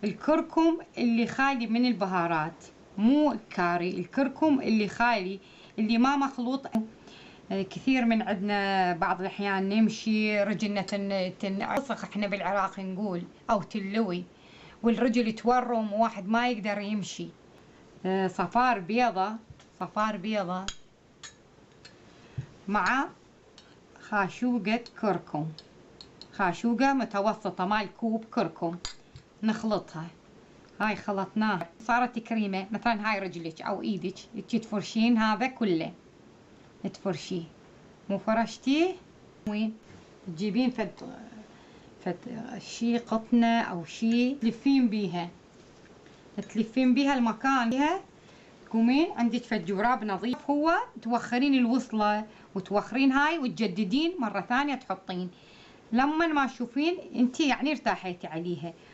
الكركم اللي خالي من البهارات، مو الكاري، الكركم اللي خالي اللي ما مخلوط. كثير من عندنا بعض الأحيان نمشي رجلنا تنعصخ، احنا بالعراق نقول، أو تلوي، والرجل تورم وواحد ما يقدر يمشي. صفار بيضة، صفار بيضة مع خاشوقة كركم، خاشوقة متوسطة مال كوب كركم، نخلطها. هاي خلطناها صارت كريمة. مثلا هاي رجلك أو إيدك تفرشين هذا كله، تفرشيه، مو فرشتيه وين تجيبين فد شي قطنة أو شي تلفين بيها، تلفين بيها المكان بيها. تقومين عندك فد جراب نظيف، هو توخرين الوصلة وتوخرين هاي وتجددين مرة ثانية تحطين، لما ما تشوفين انتي يعني ارتاحيتي عليها.